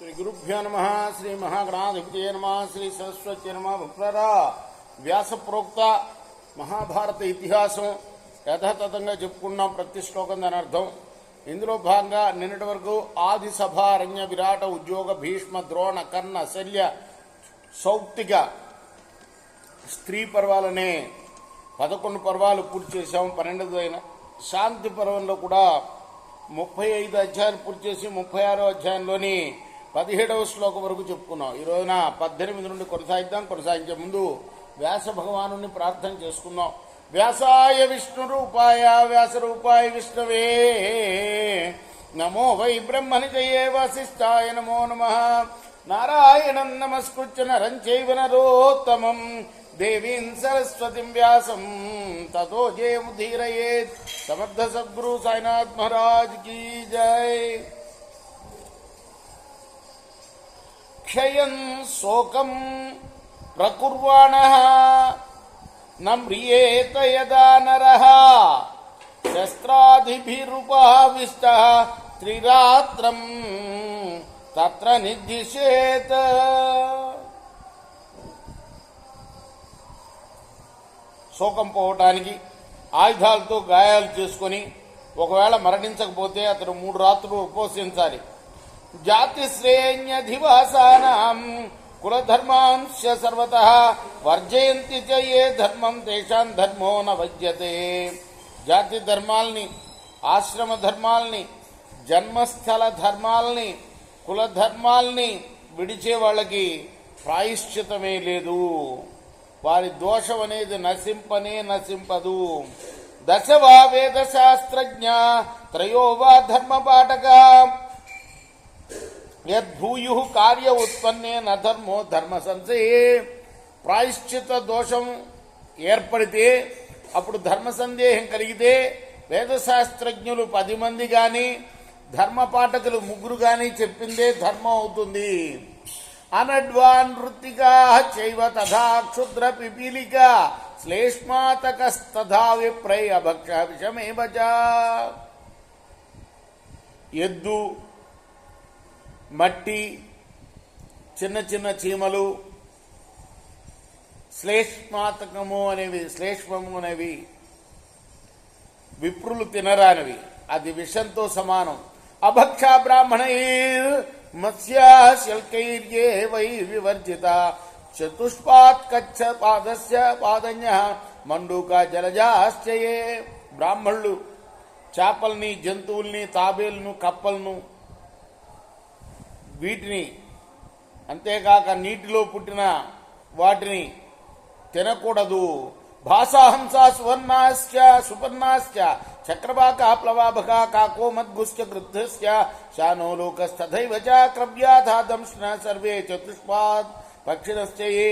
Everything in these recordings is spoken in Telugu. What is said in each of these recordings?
శ్రీ గురుభ్యో నమ. శ్రీ మహాగణాధిపతయే నమ. శ్రీ సరస్వతి నమ. భక్తులారా, వ్యాస ప్రోక్త మహాభారత ఇతిహాసం యథాతథంగా చెప్పుకున్నాం. ప్రతి శ్లోకం దాని అర్థం. ఇందులో భాగంగా నిన్నటి వరకు ఆది సభ, అరణ్య, విరాట, ఉద్యోగ, భీష్మ, ద్రోణ, కర్ణ, శల్య, సౌప్తిక స్త్రీ పర్వాలనే 11 పర్వాలు పూర్తి చేశాం. 12వ శాంతి పర్వంలో కూడా 35 అధ్యాయాలు పూర్తి చేసి 36వ అధ్యాయంలోని 17వ శ్లోకం వరకు చెప్పుకున్నాం. ఈ రోజున 18 నుండి కొనసాగిద్దాం. కొనసాగించే ముందు వ్యాస భగవాను ప్రార్థన చేసుకుందాం. వ్యాసాయ విష్ణు రూపాయ వ్యాస రూపాయ విష్ణవే నమో వై బ్రహ్మనిజయే వశిష్ఠాయ నమో నమః. నారాయణం నమస్కృత్య నరం చైవ నరోత్తమం దేవీం సరస్వతిం వ్యాసం తతో జయముదీరయేత్. సమర్థ సద్గురు సాయినాథ్ మహారాజ్ కీ జై. క్షయం శోకం ప్రకుర్వాణః న మ్రియేత యదా నరః శస్త్రాదిభిరుపవిష్టః త్రిరాత్రం తత్ర నిద్దిశేత్. శోకం పోవటానికి ఆయుధాలతో గాయాలు చేసుకొని ఒకవేళ మరణించకపోతే అతడు 3 రాత్రులు ఉపవసించాలి. జాతిశ్రేణ్యధివాసానాం కులధర్మాంశ సర్వతః వర్జయంతి చ ఏ ధర్మం తేషాం ధర్మో న వజ్యతే. జాతి ధర్మాల్ని, ఆశ్రమ ధర్మాల్ని, జన్మస్థల ధర్మాల్ని, కుల ధర్మాల్ని విడిచే వాళ్ళకి ప్రాయశ్చితమే లేదు. వారి దోషం అనేది నశింపదు. దశవా వేద శాస్త్రజ్ఞ త్రయో వా ధర్మ పాఠక యద్భూయు కార్య ఉత్పన్నే న ధర్మో ధర్మ సంశయే. ప్రాయశ్చిత దోషం ఏర్పడితే, అప్పుడు ధర్మ సందేహం కలిగితే వేదశాస్త్రజ్ఞులు 10 మంది గాని, ధర్మ పాఠకులు 3 గాని చెప్పిందే ధర్మం అవుతుంది. అనడ్వాన్ వృత్తికా చైవ తథా క్షుద్ర పిపీలిక శ్లేష్మాతకస్తథా విప్రై అభక్ష విషమేవ చ. ఎద్దు, మట్టి, చిన్న చిన్న చీమలు, శ్లేష్మాతకము అనేవి విప్రులు తినరానివి. అది విషంతో సమానం. అభక్ష బ్రాహ్మణైర్ మత్స్యశల్కైర్యే వై వివర్జిత చతుష్పాత్ కచ్చ పాదస్య పాదన్యః మండూక జలజాశ్చయే. బ్రాహ్మణులు చేపల్ని, జంతువుల్ని, తాబేలును, కప్పలను, వీటిని, అంతేకాక నీటిలో పుట్టిన వాటిని తినకూడదు. భాసాహంస సువర్ణాశ్చ సుపర్ణాశ్చ చక్రవాక ప్లవాభక కాకో మద్గుశ్చ గృద్ధస్య శానో లోకస్తథైవ చ క్రవ్యాథా దంష్ణ సర్వే చతుష్పాద్ పక్షిణశ్చయే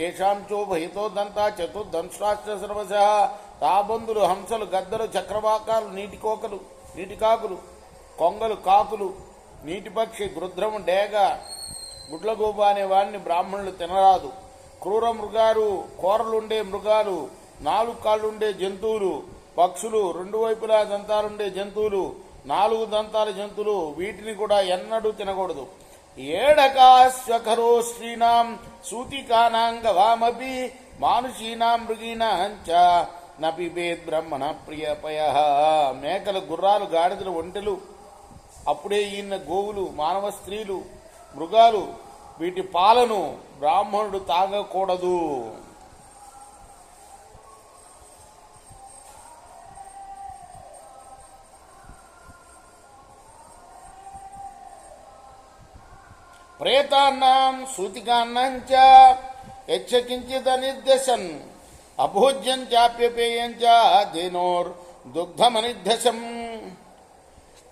ఏషాం చోభహితో దంత చతుర్దంష్ట్రాశ్చ సర్వశః. తాబందులు, హంసలు, గద్దలు, చక్రవాకాలు, నీటి కాకులు, కొంగలు, కాకులు, నీటి పక్షి, గృధ్రము, డేగ, గుడ్లగూబ అనే వాడిని బ్రాహ్మణులు తినరాదు. క్రూర మృగాలు, కోరలుండే మృగాలు, 4 కాళ్ళుండే జంతువులు, పక్షులు, 2 వైపులా దంతాలుండే జంతువులు, 4 దంతాల జంతువులు, వీటిని కూడా ఎన్నడూ తినకూడదు. ఏడకాశ్వఖరో శ్రీనాం సూతికానాం గవామపి మానుషీనాం మృగీనాం చ నపిబేద్ బ్రహ్మణ ప్రియపయః. మేకలు, గుర్రాలు, గాడిదలు, ఒంటెలు, అప్పుడే ఈయన గోవులు, మానవ స్త్రీలు, మృగాలు, వీటి పాలను బ్రాహ్మణుడు తాగకూడదు. ప్రేతాన్నాం సూతికాన్నాం చ యచ్చకించిద్ అనిర్దశన్ అభోజ్యం చాప్యపేయం చ దేనోర్ దుగ్ధమనిర్దశం.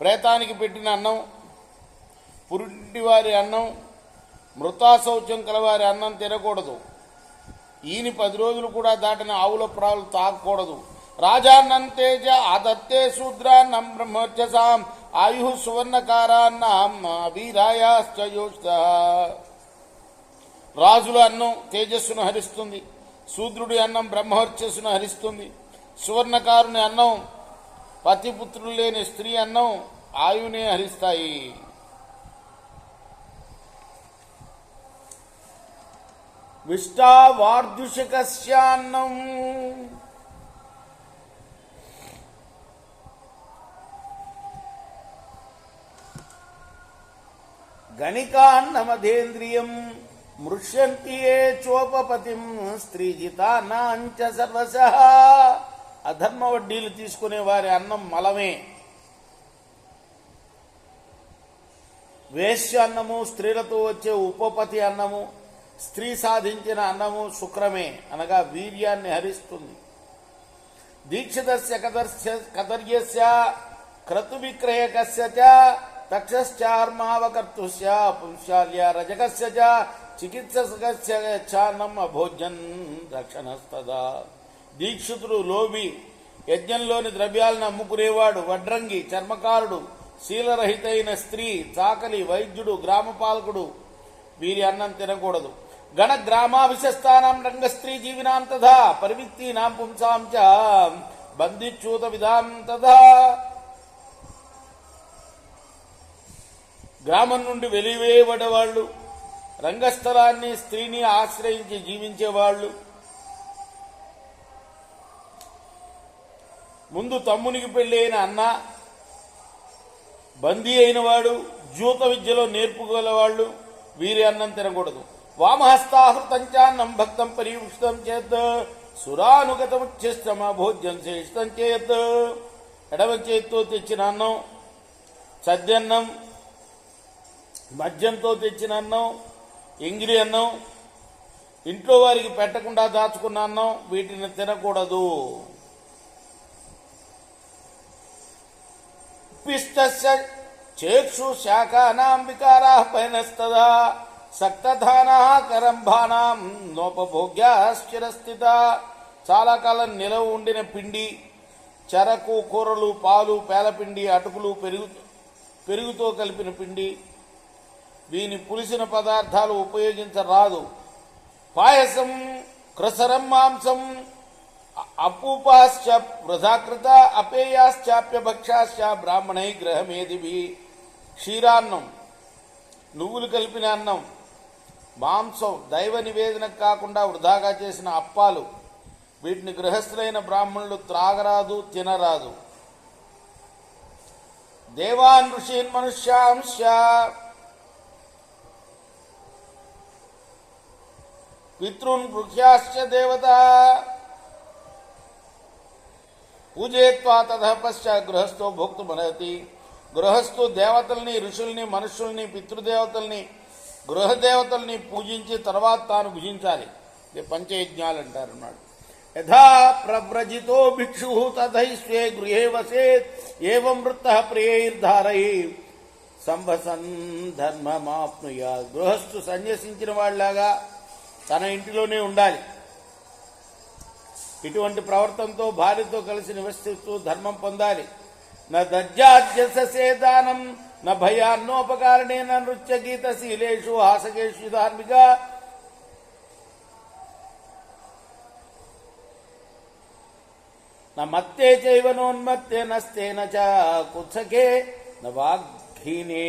ప్రేతానికి పెట్టిన అన్నం, పురుటివారి అన్నం, మృతాశౌచం కలవారి అన్నం తినకూడదు. ఈయన 10 రోజులు కూడా దాటిన ఆవుల ప్రాలు తాగకూడదు. రాజాన్నంతేజ ఆదత్తే శూద్రాన్నం బ్రహ్మోర్చసాం ఆయు సువర్ణకారాన్నాం వీరాయాశ్చయోష. రాజుల అన్నం తేజస్సును హరిస్తుంది. శూద్రుడి అన్నం బ్రహ్మవర్చస్సును హరిస్తుంది. సువర్ణకారుని అన్నం, పతిపుత్రులు లేని స్త్రీ అన్నం ఆయునే హరిస్తాయి. విష్టావార్ధుషకస్యాన్నం గణికాన్నమధేంద్రియం మృష్యంతి ఏ చోపపతిం స్త్రీజితానాంచ సర్వశః. అధర్మ వడ్డీలు తీసుకునే వారి అన్నం మలమే. వేశ్య అన్నము, స్త్రీలతో వచ్చే ఉపపతి అన్నము, స్త్రీ సాధించిన అన్నము శుక్రమే, అనగా వీర్యాన్ని హరిస్తుంది. దీక్షితస్య కదర్యస్య క్రతువిక్రయకస్య చ తక్షశ్చార్మావకర్తుస్య పుంశాల్య రజకస్య చ చికిత్సకస్య చాన్నం అభోజన్ రక్షణస్తదా. దీక్షితుడు లోబి, యజ్ఞంలోని ద్రవ్యాలను అమ్ముకునేవాడు, వడ్రంగి, చర్మకారుడు, శీలరహితైన స్త్రీ, చాకలి, వైద్యుడు, గ్రామపాలకుడు వీరి అన్నం తినకూడదు. గణ గ్రామావిశస్తానాం రంగ స్త్రీ జీవినాం తథా పరివిత్తీనాం పుంసాం చ బందిచ్యూత విధాం తథా. గ్రామం నుండి వెలివేయబడేవాళ్లు, రంగస్థలాన్ని, స్త్రీని ఆశ్రయించి జీవించేవాళ్లు, ముందు తమ్మునికి పెళ్లి అయిన అన్న, బందీ అయినవాడు, జ్యూత విద్యలో నేర్పుగలవాళ్లు వీరి అన్నం తినకూడదు. వామహస్తాహృతంచాన్నం భక్తం పరివృష్టం చేత్ సురానుగతముచ్ఛిష్టమ భోజ్యం శ్రేష్టం చేత్. ఎడమ చేతితో తెచ్చిన అన్నం, సద్యన్నం, మద్యంతో తెచ్చిన అన్నం, ఎంగిలి అన్నం, ఇంట్లో వారికి పెట్టకుండా దాచుకున్న అన్నం వీటిని తినకూడదు. పిష్టస్య చేక్షు శాఖానాం వికారాః పైనస్తదా సక్తధానా కరంభానాం నోపభోగ్యాశ్చిరస్థిత. చాలా కాలం నిలవ ఉండిన పిండి, చెరకు, కూరలు, పాలు, పేలపిండి, అటుకులు, పెరుగుతో కలిపిన పిండి, వీని పులిసిన పదార్థాలు ఉపయోగించరాదు. పాయసం, కృసరం, మాంసం, అపూపాశ్చ వృధాకృత అపేయాశ్చాప్య భక్షాశ్చ బ్రాహ్మణై గ్రహమేదిభి. క్షీరాన్నం, నువ్వులు కలిపిన అన్నం, మాంసం, దైవ నివేదనకు కాకుండా వృధాగా చేసిన అప్పాలు వీటిని గృహస్థులైన బ్రాహ్మణులు త్రాగరాదు, తినరాదు. దేవాన్ ఋషీన్ మనుష్యాంశ పితృన్ వృక్షాశ్చ దేవత పూజేత్వా తతః పశ్చాత్ గృహస్థో భోక్తుమర్హతి. గృహస్థు దేవతల్ని, ఋషుల్ని, మనుష్యుల్ని, పితృదేవతల్ని, గృహదేవతల్ని పూజించి తర్వాత తాను భుజించాలి. పంచయజ్ఞాలు అంటారు అన్నాడు. యథా ప్రవ్రజితో భిక్షు తథైస్వే గృహే వసేత్ ఏవం వృత్తః ప్రియైర్ధారై సంభసన్ ధర్మమాప్నుయాత్. గృహస్థు సన్యసించిన వాళ్ళలాగా తన ఇంటిలోనే ఉండాలి. ఇటువంటి ప్రవర్తనతో భార్యతో కలిసి నివసిస్తూ ధర్మం పొందాలి. న దజ్జాద్యసేదానం న భయాన్నోపకారణేన నృత్య గీత శీలేషు హాసకేషు ధార్మిక. న మత్తే చైవ నోన్మత్తే నస్తేన చ కుత్సకే న వాగ్హీనే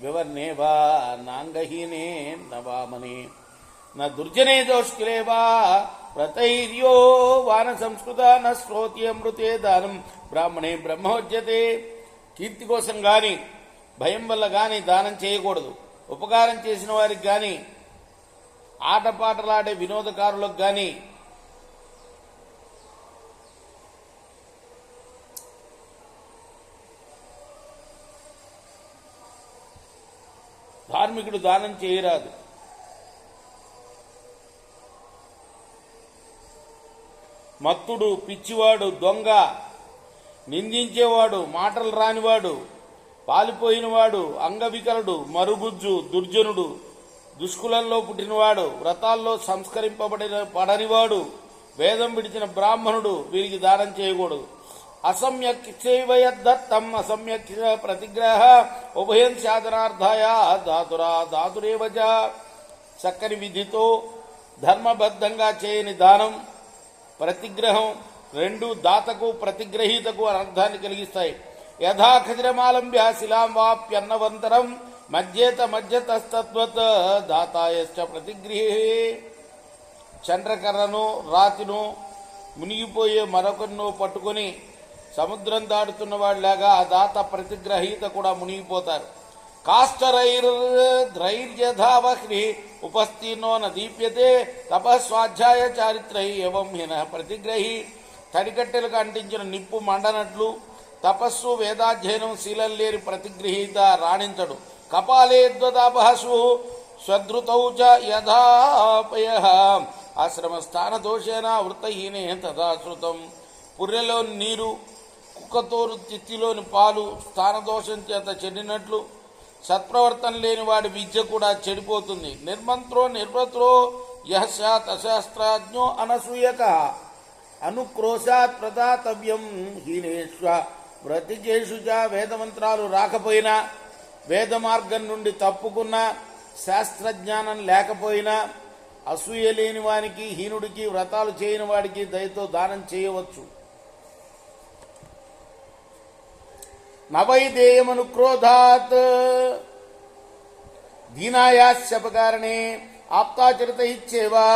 వివర్ణే వా నాంగహీనే న వామనే న దుర్జనే దోష్కిలే వా ప్రతైర్యో వాన సంస్కృత న శ్రోత్యమృతే దానం బ్రాహ్మణే బ్రహ్మోజ్యతే. కీర్తి కోసం గాని, భయం వల్ల గాని దానం చేయకూడదు. ఉపకారం చేసిన వారికి గాని, ఆటపాటలాడే వినోదకారులకు గాని, ధార్మికుడు దానం చేయరాదు. మత్తుడు, పిచ్చివాడు, దొంగ, నిందించేవాడు, మాటలు రానివాడు, పాలిపోయినవాడు, అంగవికలుడు, మరుగుజ్జు, దుర్జనుడు, దుష్కులంలో పుట్టినవాడు, వ్రతాల్లో పడనివాడు, వేదం విడిచిన బ్రాహ్మణుడు వీరికి దానం చేయకూడదు. అసమ్యక్ దత్తం అసమ్యక్ ప్రతిగ్రహ ఉభయం సాధనార్థాయ ధాతురా ధాతురేవజ. చక్కని విధితో ధర్మబద్ధంగా చేయని దానం, ప్రతిగ్రహం రెండు దాతకు ప్రతిగ్రహీతకు అర్థాన్ని కలిగిస్తాయి. యథా ఖజరమాలంబ్య శిలాం వాప్యన్నవంతరం మధ్యేత మధ్యతస్తద్వత్ దాతాయశ్చ ప్రతిగృహే. చండ్రకర్రను రాతిను మునిగిపోయే మరొకరిను పట్టుకొని సముద్రం దాటుతున్న వాళ్ళలాగా ఆ దాత ప్రతిగ్రహీత కూడా మునిగిపోతారు. కాష్టరైర్ధైర్యధావహ్ని ఉపస్థీర్ణో నదీప్యతే తపస్వాధ్యాయ చారిత్రై ఏవం హిన ప్రతిగ్రహి. తడికట్టెలకు అంటించిన నిప్పు మండనట్లు తపస్సు వేదాధ్యయనం శీలం లేని ప్రతిగ్రహీత రాణించడు. కపాలే ద్వదాపహసు స్వధృతౌ చ యథాపయ ఆశ్రమస్థాన దోషేన వృత్తహీనే తదాశ్రుతం. పుర్రెలోని నీరు కుక్కతోరు తిత్తిలోని పాలు స్థానదోషం చేత చెడినట్లు సత్ప్రవర్తన లేని వాడి విద్య కూడా చెడిపోతుంది. నిర్మంత్రో నిర్వత్రో యః స్యాత్ అశాస్త్రాజ్ఞో అనసూయక అనుక్రోశాత్ ప్రదాతవ్యం హీనేష్వ వ్రతికేషు చ. వేదమంత్రాలు రాకపోయినా, వేద మార్గం నుండి తప్పుకున్నా, శాస్త్రజ్ఞానం లేకపోయినా అసూయ లేని వానికి, హీనుడికి, వ్రతాలు చేయని వాడికి దయతో దానం చేయవచ్చు. నవైదేయమనుక్రోధాత్ దీనాయాస్యపకారణే ఆప్తాచరిత ఇచ్చేవా.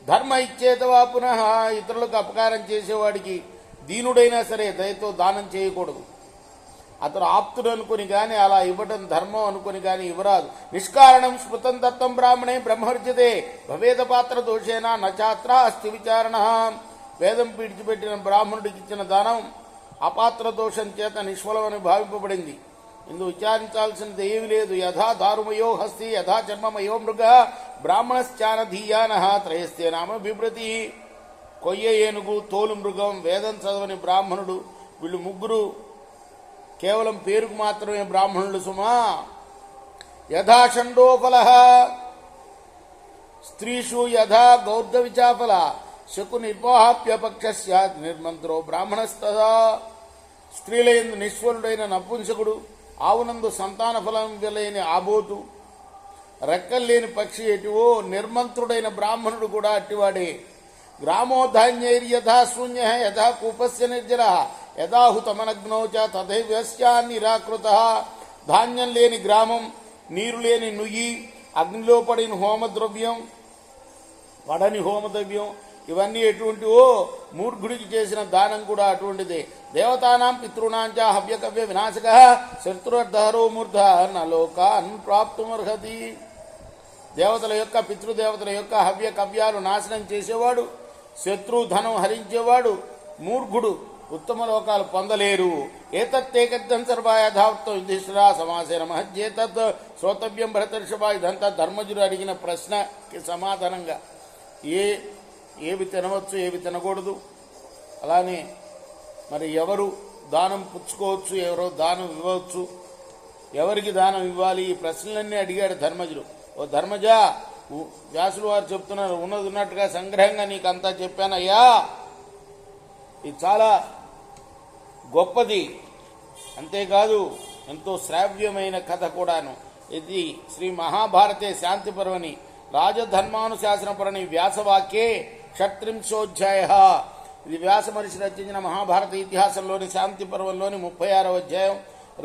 ధర్మ ఇచ్చేతవా పునః. ఇతరులకు అపకారం చేసేవాడికి దీనుడైనా సరే దయతో దానం చేయకూడదు. అతను ఆప్తుడు అనుకుని కానీ, అలా ఇవ్వడం ధర్మం అనుకుని కానీ ఇవ్వరాదు. నిష్కారణం స్మృతం దత్తం బ్రాహ్మణే బ్రహ్మర్జతే భవేద పాత్ర దోషేన నచాత్ర అస్తి విచారణ. వేదం పీడిచిపెట్టిన బ్రాహ్మణుడికి ఇచ్చిన దానం అపాత్ర దోషం చేత నిష్ఫలమని భావింపబడింది. ఇందుకు విచారించాల్సినది ఏమీ లేదు. యథా దారుమయో హస్తి యథా చర్మమయో మృగ బ్రాహ్మణశ్చానధీయాన త్రయస్తే నామ బిభ్రతి. కొయ్య ఏనుగు, తోలు మృగం, వేదం చదవని బ్రాహ్మణుడు, వీళ్ళు ముగ్గురు కేవలం పేరుకు మాత్రమే బ్రాహ్మణులు సుమా. యథా షండోఫల స్త్రీషు యథా గౌర్ధవిచాఫల శకు నిర్వాహాప్యపక్ష స్యాత్ నిర్మంత్రో బ్రాహ్మణస్తదా. స్త్రీలయందు నిశ్వలుడైన నపుంసకుడు, ఆవునందు సంతాన ఫలం లేని ఆబోతు, రెక్కల్లేని పక్షి ఎటువో నిర్మంత్రుడైన బ్రాహ్మణుడు కూడా అట్టివాడే. గ్రామో ధాన్యైర్యథా శూన్య యథా కూపస్య నిర్జర యథాహుతమనగ్నో చ తథైవ్యస్యాన్నిరాకృత. ధాన్యం లేని గ్రామం, నీరు లేని నుయ్యి, అగ్నిలో పడిన హోమద్రవ్యం, పడని హోమద్రవ్యం ఇవన్నీ ఎటువంటివో మూర్ఖుడికి చేసిన దానం కూడా అటువంటిదే. దేవతానాం పితృణాంచ హవ్యకవ్య వినాశక శత్రుర్ధరో మూర్ధ నలోకాన్ ప్రాప్తుమర్హతి. దేవతల యొక్క, పితృదేవతల యొక్క హవ్య కవ్యాలు నాశనం చేసేవాడు, శత్రు ధనం హరించేవాడు, మూర్ఖుడు ఉత్తమ లోకాలు పొందలేరు. ఏతత్తేకద్దం సర్వా యథావృత్తం యుధిష్ఠిరా సమాసేన మహజ్యేతత్ శ్రోతవ్యం భరతర్షభ. ఇదంతా ధర్మజుడు అడిగిన ప్రశ్నకి సమాధానంగా ఏవి తినవచ్చు, ఏవి తినకూడదు, అలానే మరి ఎవరు దానం పుచ్చుకోవచ్చు, ఎవరో దానం ఇవ్వచ్చు, ఎవరికి దానం ఇవ్వాలి, ఈ ప్రశ్నలన్నీ అడిగాడు ధర్మజుడు. ఓ ధర్మజ, వ్యాసులు వారు చెప్తున్నారు, ఉన్నది ఉన్నట్టుగా సంగ్రహంగా నీకు అంతా చెప్పానయ్యా. ఇది చాలా గొప్పది, అంతేకాదు ఎంతో శ్రావ్యమైన కథ కూడాను. ఇది శ్రీ మహాభారతే శాంతి పర్వని రాజధర్మానుశాసన పర్వని వ్యాసవాక్యే షట్త్రింశోధ్యాయ. ఇది వ్యాస మహర్షి రచించిన మహాభారత ఇతిహాసంలోని శాంతి పర్వంలోని 36వ అధ్యాయం.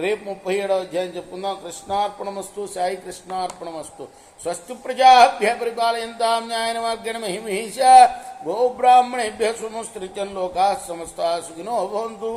రేపు 37వ అధ్యాయం చెప్పుకుందాం. కృష్ణార్పణమస్తు. సాయి కృష్ణార్పణమస్తు. స్వస్తి ప్రజాభ్య పరిపాలయంతాం న్యాయేన మార్గేణ మహిమహీష. గోబ్రాహ్మణేభ్య శృణుస్త్రిచన్ లోకాః సమస్తాః సుఖినో భవంతు.